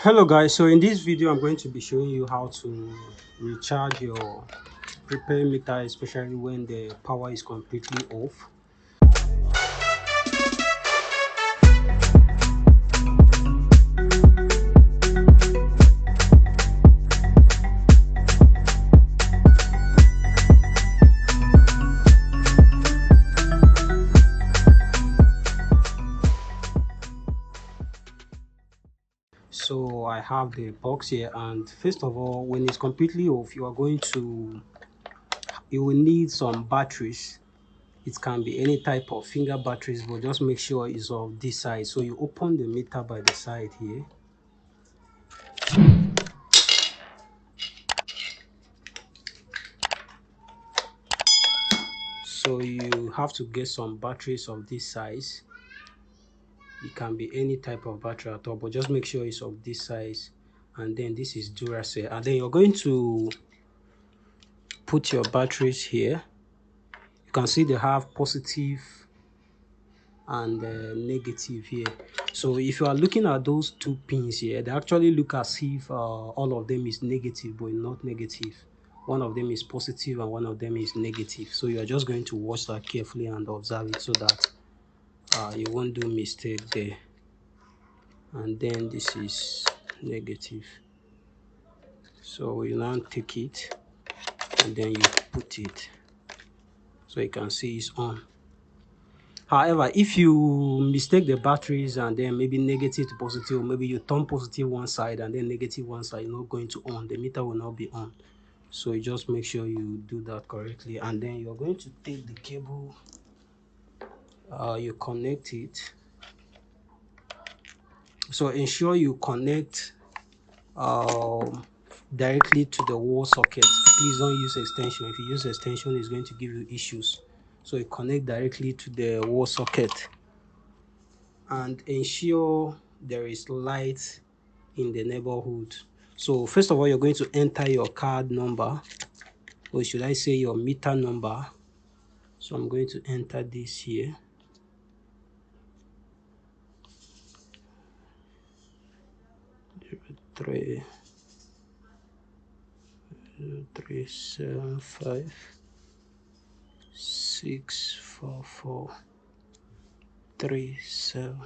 Hello guys, so in this video I'm going to be showing you how to recharge your prepaid meter, especially when the power is completely off. So I have the box here, and first of all, when it's completely off, you will need some batteries. It can be any type of finger batteries, but just make sure it's of this side. So you open the meter by the side here. So you have to get some batteries of this size. It can be any type of battery at all, but just make sure it's of this size. And then this is Duracell, and then you're going to put your batteries here. You can see they have positive and negative here. So if you are looking at those two pins here, they actually look as if all of them is negative, but not negative. One of them is positive and one of them is negative. So you are just going to watch that carefully and observe it so that you won't do mistake there. And then this is negative. So you now take it and then you put it, so you can see it's on. However, if you mistake the batteries and then maybe negative to positive, or maybe you turn positive one side and then negative one side, you're not going to on, the meter will not be on. So you just make sure you do that correctly, and then you're going to take the cable, you connect it. So ensure you connect directly to the wall socket. Please don't use extension. If you use extension, it's going to give you issues. So you connect directly to the wall socket and ensure there is light in the neighborhood. So first of all, you're going to enter your card number, or should I say your meter number. So I'm going to enter this here. Three 375 64437.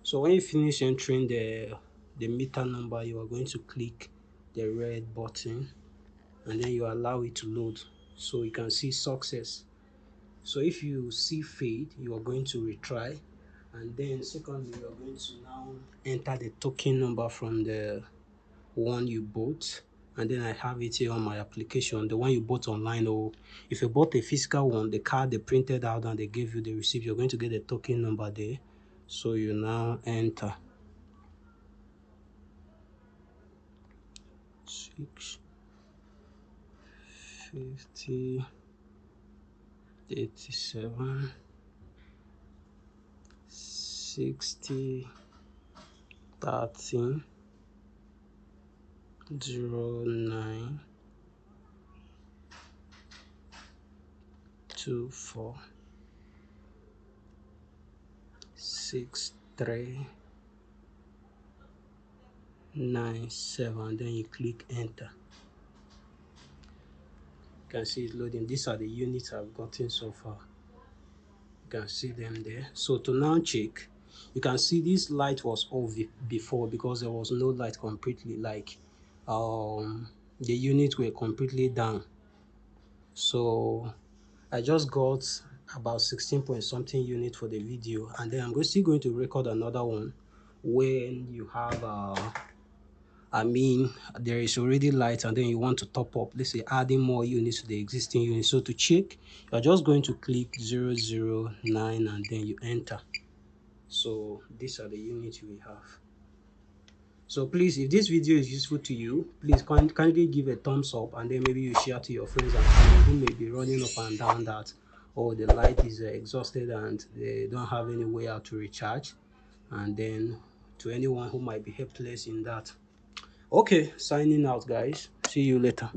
So when you finish entering the meter number, you are going to click the red button and then you allow it to load, so you can see success. So if you see fade, you are going to retry, and then secondly, you are going to now enter the token number from the one you bought. And then I have it here on my application, the one you bought online, or if you bought a physical one, the card they printed out and they gave you the receipt, you're going to get the token number there. So you now enter 650 87 60 13 09 24 63 97. Then you click enter. You can see it's loading. These are the units I've gotten so far. You can see them there. So to now check, you can see this light was off before because there was no light completely, like the units were completely down. So I just got about 16 point something unit for the video, and then I'm still going to record another one when you have there is already light and then you want to top up, let's say adding more units to the existing unit. So to check, you're just going to click 009 and then you enter. So these are the units we have. So please, if this video is useful to you, please kindly give a thumbs up, and then maybe you share to your friends and family who may be running up and down that, or the light is exhausted and they don't have any way out to recharge, and then to anyone who might be helpless in that. Okay, signing out guys. See you later.